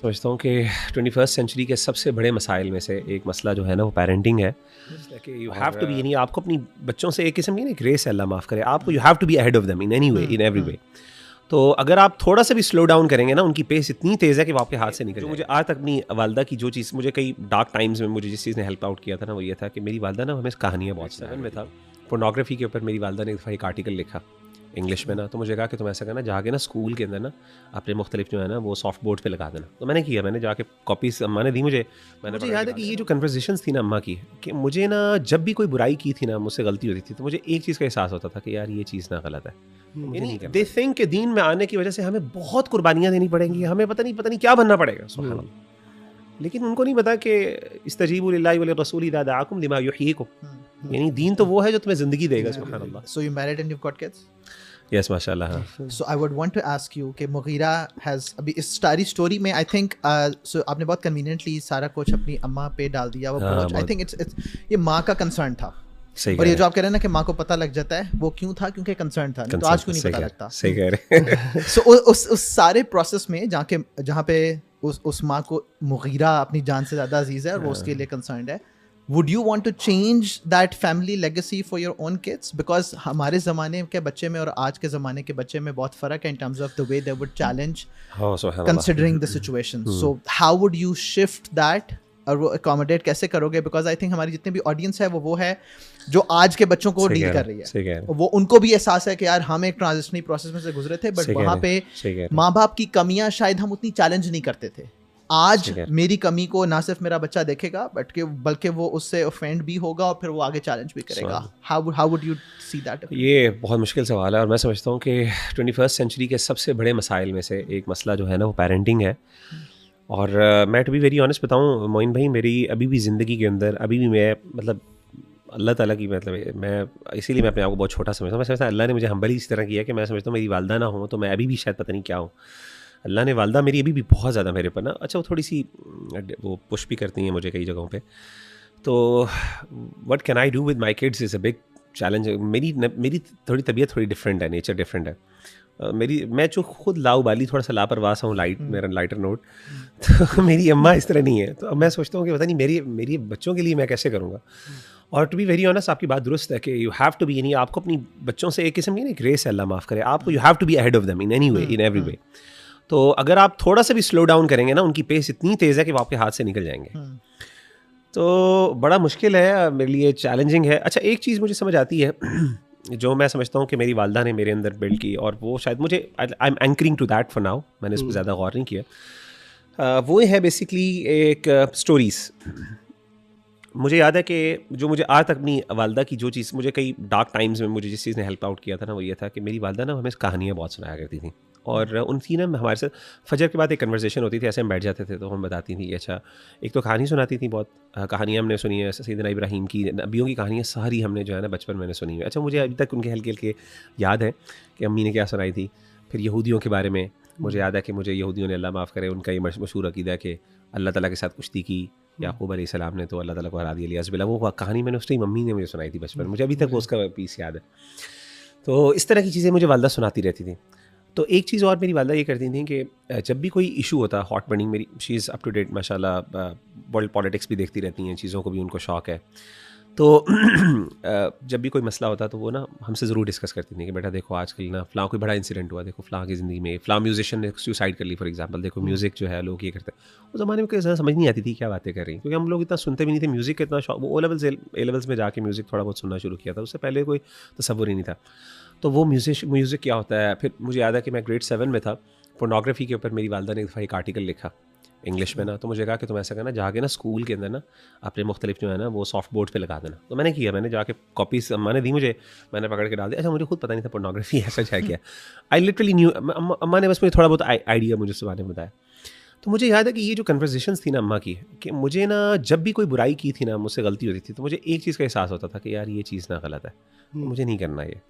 समझता हूँ कि 21st सेंचुरी के सबसे बड़े मसाइल में से एक मसला जो है ना वो पेरेंटिंग है कि यू हैव टू बी यानी आपको अपनी बच्चों से एक किस्म की ना ग्रेस है, अल्लाह माफ़ करे आपको, you have to be ahead of them in any way in every way. तो अगर आप थोड़ा सा भी स्लो डाउन करेंगे ना, उनकी पेस इतनी तेज़ है कि वो आपके हाथ से निकल जाएगी। मुझे आज तक अपनी वालदा की जो चीज़, मुझे कई डार्क टाइम्स में मुझे जिस चीज़ ने हेल्प आउट किया था ना वो ये था कि मेरी वालदा ना हमें कहानियाँ बहुत 7 में था, पोर्नोग्राफी के ऊपर मेरी वालदा ने एक दफ़ा एक आर्टिकल लिखा इंग्लिश में ना, तो मुझे कहा कि तुम ऐसा करना जाके ना स्कूल के अंदर ना अपने मुख्तलिफ जो है ना वो सॉफ्ट बोर्ड पे लगा देना। तो मैंने किया, मैंने जाके कॉपीज अम्मा ने दी मुझे याद है कि ये जो कन्वर्सेशंस थी ना अम्मा की, कि मुझे ना जब भी कोई बुराई की थी ना, मुझसे गलती होती थी, तो मुझे एक चीज़ का एहसास होता था कि यार ये चीज़ ना गलत है। यानी दे थिंक के दीन में आने की वजह से हमें बहुत कुर्बानियाँ देनी पड़ेंगी, हमें पता नहीं क्या बनना पड़ेगा, सुभान अल्लाह। लेकिन उनको नहीं पता कि इस्तजीबू लिल्लाहि व लिर्रसूली इज़ा दआकुम लिमा युहयीकुम, यानी दीन तो वो है जो तुम्हें ज़िंदगी देगा, सुभान अल्लाह। So you married and you've got kids? Yes माशाल्लाह। हाँ। So I would want to ask you कि मुगीरा has अभी इस सारी स्टोरी में I think so आपने बहुत conveniently सारा कुछ अपनी अम्मा पे डाल दिया वो बोझ। I think it's ये माँ का कंसर्न था। और ये जो आप कह रहे हैं ना कि माँ को पता लग जाता है, वो क्यों था? क्योंकि कंसर्न था, तो आज क्यों नहीं पता लगता? सही कह रहे हैं। So उस सारे प्रोसेस में जहाँ पे उस माँ को मुगीरा अपनी जान से ज़्यादा अजीज है और वो उसके लिए कंसर्न है, would you want to change that family legacy for your own kids? Because हमारे ज़माने के बच्चे में और आज के ज़माने के बच्चे में बहुत फ़र्क है in terms of the way they would challenge considering the situation. So how would you shift that और वो accommodate कैसे करोगे? Because I think हमारी जितनी भी audience है वो है जो आज के बच्चों को डील कर रही है, वो उनको भी एहसास है कि यार हम एक ट्रांजिशनरी प्रोसेस में से गुजरे थे, बट वहाँ पे माँ बाप की कमियाँ शायद हम उतनी चैलेंज नहीं करते थे। आज मेरी कमी को ना सिर्फ मेरा बच्चा देखेगा बल्कि वो उससे ऑफेंड भी होगा और फिर वो आगे चैलेंज भी करेगा। How would you see that? ये बहुत मुश्किल सवाल है और मैं समझता हूँ कि 21st सेंचुरी के सबसे बड़े मसाइल में से एक मसला जो है ना वो पेरेंटिंग है। और मैं टू बी वेरी ऑनेस्ट बताऊँ मोइन भाई, मेरी अभी भी ज़िंदगी के अंदर अभी भी मैं मतलब अल्लाह ताला की मतलब मैं इसीलिए मैं अपने आप को बहुत छोटा समझता हूँ। मैं समझता हूँ अल्लाह ने मुझे हम्बल इस तरह किया कि मैं समझता हूँ मेरी वालदा ना हो तो मैं अभी भी शायद पता नहीं क्या हूँ। अल्लाह ने वालदा मेरी अभी भी बहुत ज़्यादा मेरे पर ना, अच्छा वो थोड़ी सी वो पुश भी करती हैं मुझे कई जगहों पे। तो what can I do with my kids is a big challenge. मेरी थोड़ी तबीयत थोड़ी डिफरेंट है, नेचर डिफरेंट है मैं जो खुद लाउबाली थोड़ा सा लापरवाह सा हूँ, मेरा लाइटर नोट। तो मेरी अम्मा इस तरह नहीं है, तो अब मैं सोचता हूँ कि पता नहीं मेरी बच्चों के लिए मैं कैसे करूँगा। और टू बी वेरी ऑनेस्ट आपकी बात दुरुस्त है कि यू हैव टू बी, यानी आपको अपनी बच्चों से एक किस्म की ना ग्रेस है, अल्लाह माफ़ करे आपको, you have to be ahead of them in any way in every way. तो अगर आप थोड़ा सा भी स्लो डाउन करेंगे ना, उनकी पेस इतनी तेज़ है कि वो आपके हाथ से निकल जाएंगे। तो बड़ा मुश्किल है मेरे लिए, चैलेंजिंग है। अच्छा एक चीज़ मुझे समझ आती है जो मैं समझता हूँ कि मेरी वालदा ने मेरे अंदर बिल्ड की, और वो शायद मुझे I am anchoring to that for now, मैंने इस पर ज़्यादा गौर नहीं किया। वो है बेसिकली एक स्टोरीज़। मुझे याद है कि जो मुझे आज तक अपनी वालदा की जो चीज़, मुझे कई डार्क टाइम्स में मुझे जिस चीज़ ने हेल्प आउट किया था ना वो ये था कि मेरी वालदा ना हमें कहानियाँ बहुत सुनाया करती थी। और उनकी ना हमारे साथ फजर के बाद एक कन्वर्सेशन होती थी, ऐसे हम बैठ जाते थे तो हम बताती थी। अच्छा एक तो कहानी सुनाती थी, बहुत कहानियाँ हमने सुनी है, सैयदना इब्राहीम की, नबियों की कहानियाँ सारी हमने जो है ना बचपन में सुनी है। अच्छा मुझे अभी तक उनके हल्के हल्के याद है कि अम्मी ने क्या सुनाई थी। फिर यहूदियों के बारे में मुझे याद है कि मुझे यहूदियों ने, अल्लाह माफ़ करे, उनका ये मशहूर अक़ीदा है कि अल्लाह ताला के साथ कुश्ती की याकूब अलैहिस्सलाम ने, तो अल्लाह ताला को हरा दिया लियाज़। वो कहानी मैंने उसकी मम्मी ने मुझे सुनाई थी बचपन में, मुझे अभी तक वो उसका पीस याद है। तो इस तरह की चीज़ें मुझे वालदा सुनाती रहती थी। तो एक चीज़ और मेरी वालदा ये करती थी कि जब भी कोई इशू होता हॉट बर्निंग, मेरी she is up to date माशाल्लाह, वर्ल्ड पॉलिटिक्स भी देखती रहती हैं, चीज़ों को भी उनको शौक़ है। तो जब भी कोई मसला होता तो वो ना हमसे ज़रूर डिस्कस करती थी कि बेटा देखो आजकल ना फ़लाँ कोई बड़ा इंसिडेंट हुआ, देखो फ़लाँ की ज़िंदगी में फ़लाँ म्यूजिशियन ने सुसाइड कर ली फॉर एग्जांपल, देखो म्यूज़िक जो है लोग ये करते हैं। उस ज़माने में कोई समझ नहीं आती थी क्या बातें कर रही, क्योंकि हम लोग इतना सुनते भी नहीं थे म्यूज़िक का इतना शौक। वो ए लेवल्स में जाके म्यूज़िक थोड़ा बहुत सुनना शुरू किया था, उससे पहले कोई तसव्वुर ही नहीं था। तो वो म्यूज़िक क्या होता है। फिर मुझे याद है कि मैं ग्रेड 7 में था, पोर्नोग्राफी के ऊपर मेरी वालदा ने एक दफ़ा एक आर्टिकल लिखा इंग्लिश में ना, तो मुझे कहा कि तुम ऐसा करना जाके ना स्कूल के अंदर ना अपने मुख्तलिफ जो है ना वो सॉफ्ट बोर्ड पे लगा देना। तो मैंने किया, मैंने जाके कॉपीज अम्मा ने दी मुझे, मैंने पकड़ के डाल दिया। अच्छा मुझे खुद पता नहीं था पोर्नोग्राफी ऐसा है क्या। आई लिटरली न्यू, अम्मा ने बस मुझे थोड़ा बहुत आइडिया मुझे उस बारे में बताया। तो मुझे याद है कि ये जो कन्वर्सेशंस थी ना अम्मा की, कि मुझे ना जब भी कोई बुराई की थी ना, मुझसे गलती होती थी, तो मुझे एक चीज़ का एहसास होता था कि यार ये चीज़ ना गलत है, मुझे नहीं करना ये।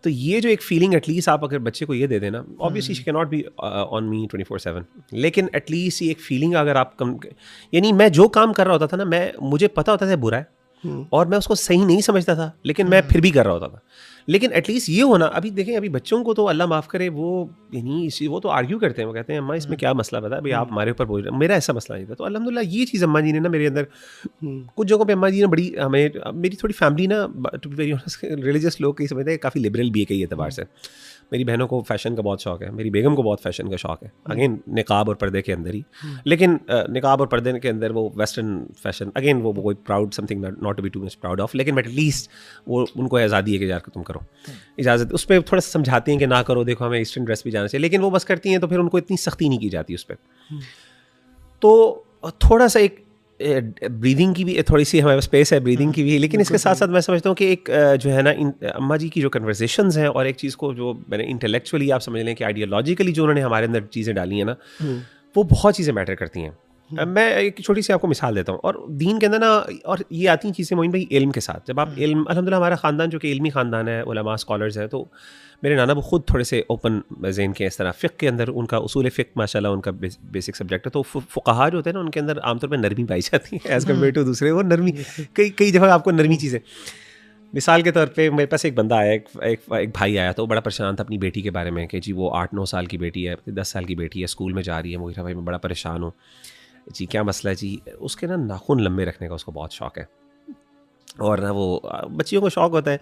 तो ये जो एक फीलिंग एटलीस्ट आप अगर बच्चे को ये दे देना, obviously she can not be on me 24/7, लेकिन एटलीस्ट ये एक फीलिंग अगर आप यानी मैं जो काम कर रहा होता था ना, मुझे पता होता था बुरा है और मैं उसको सही नहीं समझता था, लेकिन मैं फिर भी कर रहा होता था। लेकिन एटलीस्ट ये होना, अभी देखें अभी बच्चों को तो अल्लाह माफ़ करे वो यानी वो तो आर्ग्यू करते हैं, वो कहते हैं अम्मा इसमें क्या मसला बता भाई, आप हमारे ऊपर बोल रहे हैं, मेरा ऐसा मसला नहीं था। तो अल्हम्दुलिल्लाह ये चीज़ अम्मा जी ने ना मेरे अंदर कुछ जगहों पे अम्मा जी ने बड़ी हमें, मेरी थोड़ी फैमिली ना to be very honest religious लोग कई समझते हैं काफ़ी लिबरल भी है कई एतबार से। मेरी बहनों को फ़ैशन का बहुत शौक है, मेरी बेगम को बहुत फ़ैशन का शौक है, अगेन निकाब और पर्दे के अंदर ही, लेकिन निकाब और पर्दे के अंदर वो वेस्टर्न फैशन, अगेन वो कोई proud something not to be too much proud of, लेकिन एटलीस्ट वो उनको आज़ादी है कि यार तुम करो, इजाज़त उस पर थोड़ा सा समझाती हैं कि ना करो, देखो हमें ईस्टर्न ड्रेस भी जाना चाहिए, लेकिन वो बस करती हैं तो फिर उनको इतनी सख्ती नहीं की जाती उस पर। तो थोड़ा सा एक ब्रीदिंग की भी थोड़ी सी हमारे स्पेस है, ब्रीदिंग की भी, लेकिन इसके साथ साथ मैं समझता हूँ कि एक जो है ना अम्मा जी की जो कन्वर्सेशंस हैं, और एक चीज़ को जो मैंने इंटेलेक्चुअली आप समझ लें कि आइडियोलॉजिकली जो उन्होंने हमारे अंदर चीज़ें डाली हैं ना, वो बहुत चीज़ें मैटर करती हैं। मैं एक छोटी सी आपको मिसाल देता हूँ, और दीन के अंदर ना, और ये आती हैं चीज़ें मोइन भाई इल्म के साथ। जब आप इल्म, अल्हम्दुलिल्लाह हमारा ख़ानदान जो कि इल्मी ख़ानदान है, उलमा स्कॉलर्स हैं, तो मेरे नाना वो खुद थोड़े से ओपन ज़हन के, इस तरह फ़िक़्ह के अंदर उनका उसूल फ़िक़्ह माशाल्लाह उनका बेसिक सब्जेक्ट है। तो फ़ुक़हा जो होते हैं ना, उनके अंदर आमतौर पर नरमी पाई जाती है एज़ कम्पेयर टू दूसरे, वो नरमी कई दफ़ा आपको नरमी चीज़ें, मिसाल के तौर पे मेरे पास एक बंदा आया, एक भाई आया, तो बड़ा परेशान था अपनी बेटी के बारे में कि जी वो 8-9 साल की बेटी है, 10 साल की बेटी है, स्कूल में जा रही है, मुझे भाई मैं बड़ा परेशान हूँ जी, क्या मसला है जी। उसके ना नाखून लंबे रखने का उसको बहुत शौक़ है, और ना वो बच्चियों को शौक़ होता है।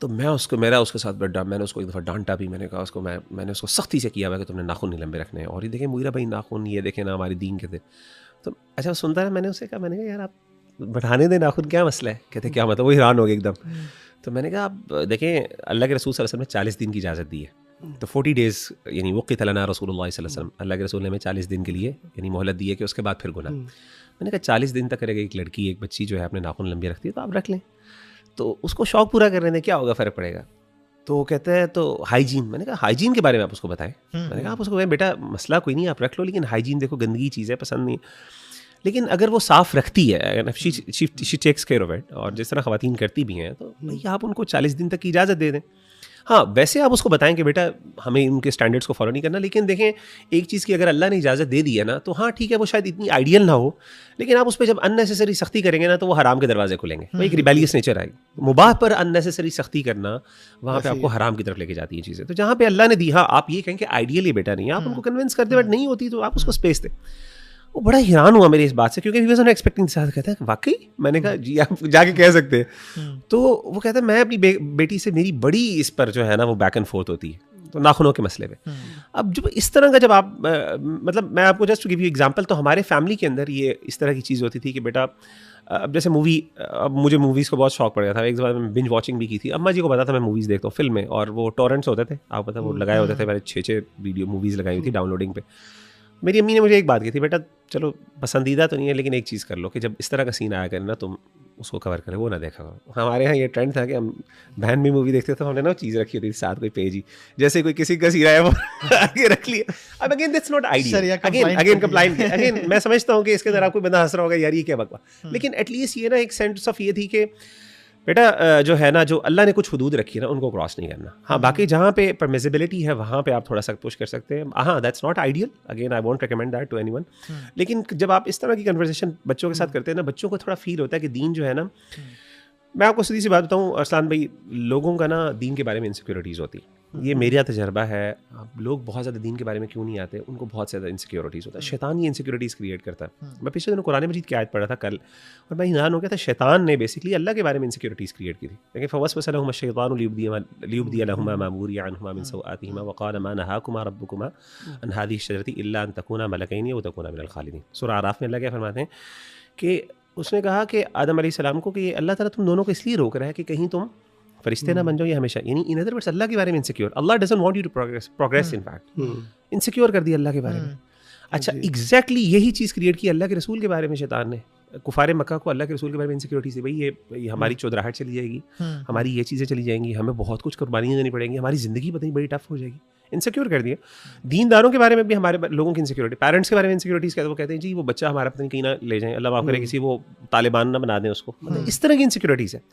तो मेरा उसके साथ बड़ा, मैंने उसको एक दफ़ा डांटा भी, मैंने कहा उसको, मैंने उसको सख्ती से किया हुआ कि तुमने नाखून नहीं लंबे रखने हैं, और ये देखें मुगीरा भाई नाखून, ये देखें ना हमारी दीन के थे। तो अच्छा सुनता है, मैंने उससे कहा, मैंने कहा यार आप बढ़ाने दें नाखून, क्या मसला है? कहते क्या मतलब, वो हैरान हो गए एकदम। तो मैंने कहा आप देखें अल्लाह के रसूल सल्लल्लाहु अलैहि वसल्लम ने 40 दिन की इजाज़त दी है, तो 40 डेज़ यानी वक़्त लना रसूलुल्लाह सल्लल्लाहु अलैहि वसल्लम, अल्लाह के रसूल ने हमें 40 दिन के लिए यानी मोहलत दी है कि उसके बाद फिर गुनाह। मैंने कहा 40 दिन तक अगर एक लड़की, एक बच्ची जो है अपने नाखून लंबे रखती है तो आप रख लें, तो उसको शौक़ पूरा करने दें, क्या होगा, फ़र्क पड़ेगा। तो वो कहता है तो हाइजीन, मैंने कहा हाइजीन के बारे में आप उसको बताएं। मैंने कहा आप उसको कहें बेटा मसला कोई नहीं, आप रख लो, लेकिन हाइजीन देखो गंदगी चीज़ है, पसंद नहीं, लेकिन अगर वो साफ़ रखती है, she takes care of it, और जिस तरह ख़वातीन करती भी हैं, तो भाई आप उनको 40 दिन तक की इजाज़त दे दें। हाँ, वैसे आप उसको बताएं कि बेटा हमें उनके स्टैंडर्ड्स को फॉलो नहीं करना, लेकिन देखें एक चीज़ की अगर अल्लाह ने इजाज़त दे दी है ना, तो हाँ ठीक है, वो शायद इतनी आइडियल ना हो, लेकिन आप उस पर जब अननेसेसरी सख्ती करेंगे ना, तो वो हराम के दरवाजे खुलेंगे, वो एक रिबेलियस नेचर आएगी। मुबाह पर अननेसेसरी सख्ती करना, वहाँ पे आपको हराम की तरफ लेके जाती है चीज़ें। तो जहाँ पे अल्लाह ने दी, हाँ आप ये कहें कि आइडियल ही बेटा नहीं है, आप उनको कन्विंस कर दे, बट नहीं होती तो आप उसको स्पेस दें। वो बड़ा हैरान हुआ मेरी इस बात से, क्योंकि he was not expecting this. कहता है वाकई? मैंने कहा जी आप जाके कह सकते हैं। तो वो कहता है मैं अपनी बेटी से, मेरी बड़ी इस पर जो है ना वो बैक एंड फोर्थ होती है, तो नाखूनों के मसले पे। अब जब इस तरह का जब आप मतलब मैं आपको just to give you example, तो हमारे फैमिली के अंदर ये इस तरह की चीज़ होती थी कि बेटा अब जैसे मूवी, अब मुझे मूवीज़ को बहुत शौक पड़ गया था, एक बार मैं बिंज वॉचिंग भी की थी। अम्मा जी को पता था मैं मूवीज़ देखता हूँ, फिल्म में, और वो टॉरेंट्स होते थे, आप पता वो लगाए होते थे, मैंने 6 वीडियो मूवीज़ लगाई हुई थी डाउनलोडिंग पे। मेरी अम्मी ने मुझे एक बात की थी, बेटा चलो पसंदीदा तो नहीं है, लेकिन एक चीज़ कर लो कि जब इस तरह का सीन आया करे ना, तुम उसको कवर करें, वो ना देखा करो। हमारे यहाँ ये ट्रेंड था कि हम बहन भी मूवी देखते थे, हमने ना चीज़ रखी होती थी साथ, कोई पेज ही, जैसे कोई किसी का सीन आया वो आगे रख लिया। अब again that's not ideal, again complaint, again मैं समझता हूँ कि इसके अंदर आपको बंदा हंस रहा होगा यार ये क्या बकवास, लेकिन एटलीस्ट ये ना एक सेंस ऑफ ये थी कि बेटा जो है ना, जो अल्लाह ने कुछ हुदूद रखी है ना, उनको क्रॉस नहीं करना। हाँ बाकी जहाँ पे परमिसिबिलिटी है वहाँ पे आप थोड़ा सा पुश कर सकते हैं। हाँ that's not ideal, again I won't recommend that to anyone, लेकिन जब आप इस तरह की कन्वर्सेशन बच्चों के साथ करते हैं ना, बच्चों को थोड़ा फील होता है कि दीन जो है ना, मैं आपको सीधी सी बात बताऊँ अरसलान भाई, लोगों का ना दीन के बारे में इनसिक्योरिटीज़ होती है, ये मेरा तजर्बा है। लोग बहुत ज़्यादा दीन के बारे में क्यों नहीं आते, उनको बहुत ज़्यादा इनसिक्योरिटीज़ होता है, शैतान ये इनसिक्योरिटीज़ क्रिएट करता है। मैं पिछले दिनों कुरान मजीद की आयत पढ़ा था कल, और मैं हैरान हो गया था, शैतान ने बेसिकली अल्लाह के बारे में इनसिक्योरिटीज़ क्रिएट की थी। लेकिन फवस्वस लहुमा शैतानु लियुब्दिया लहुमा मा बुरिया अन्हुमा मिन सौआतिहिमा वक़ाल मा नहाकुमा रब्बुकुमा अन हाज़िहि शजरति इल्ला अन तकूना मलकैनि व तकूना मिनल खालिदीन। सूरह आराफ में अल्लाह क्या फरमाते हैं कि उसने कहा कि आदम अलैहिस्सलाम को कि अल्लाह ताला तुम दोनों को इसलिए रोक रहा है कि कहीं तुम फरिश्ते ना बन जाओ, ये हमेशा, यानी इन अदर वर्ड्स अल्लाह के बारे में insecure. Allah doesn't want you to progress, in fact insecure कर दिया अल्लाह के बारे में। अच्छा एग्जैक्टली यही चीज़ क्रिएट की अल्लाह के रसूल के बारे में शैतान ने। कुफार मक्का को अल्लाह के रसूल के बारे में इनसिक्योरिटी थी, भाई ये हमारी चौधराहट चली जाएगी, हमारी ये चीज़ें चली जाएंगी, हमें बहुत कुछ कुर्बानियाँ देनी पड़ेंगी, हमारी ज़िंदगी पता नहीं बड़ी टफ हो जाएगी, इनसिक्योर कर दिया। दीनदारों के बारे में भी हमारे लोगों की इनसिक्योरिटी, पेरेंट्स के बारे में इनसिक्योरिटीज़ कहते हैं, वो कहते हैं जी वो बच्चा हमारा पता नहीं कहीं ना ले जाएं, अल्लाह माफ़ करे किसी वो तालिबान ना बना दें उसको, मतलब इस तरह की इनसिक्योरिटीज़ है।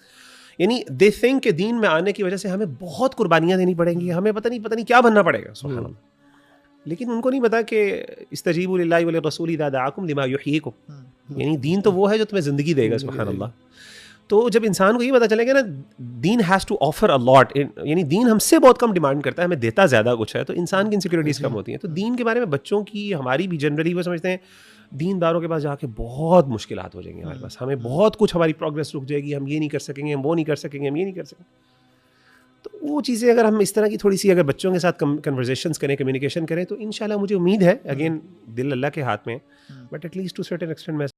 यानी दे थिंक के दीन में आने की वजह से हमें बहुत कुर्बानियाँ देनी पड़ेंगी, हमें पता नहीं क्या बनना पड़ेगा, सुभान अल्लाह। लेकिन उनको नहीं पता कि इस्तजीबू लिल्लाहि व लिर्रसूली इज़ा दअाकुम लिमा युहयीकुम, यानी दीन तो वो है जो तुम्हें ज़िंदगी देगा, सुभान अल्लाह। तो जब इंसान को ये पता चलेगा ना दीन has to offer a lot, यानी दीन हमसे बहुत कम डिमांड करता है, हमें देता ज़्यादा कुछ है, तो इंसान की इनसिक्योरिटीज़ कम होती हैं। तो दीन के बारे में बच्चों की, हमारी भी जनरली वो समझते हैं दीनदारों के पास जाके बहुत मुश्किलात हो जाएंगी हमारे पास, हमें बहुत कुछ, हमारी प्रोग्रेस रुक जाएगी, हम ये नहीं कर सकेंगे, हम वो नहीं कर सकेंगे, हम ये नहीं कर सकेंगे। तो वो चीज़ें अगर हम इस तरह की थोड़ी सी अगर बच्चों के साथ कन्वर्सेशंस करें, कम्युनिकेशन करें, तो इंशाल्लाह मुझे उम्मीद है, अगेन दिल अल्लाह के हाथ में, but at least to certain extent मैं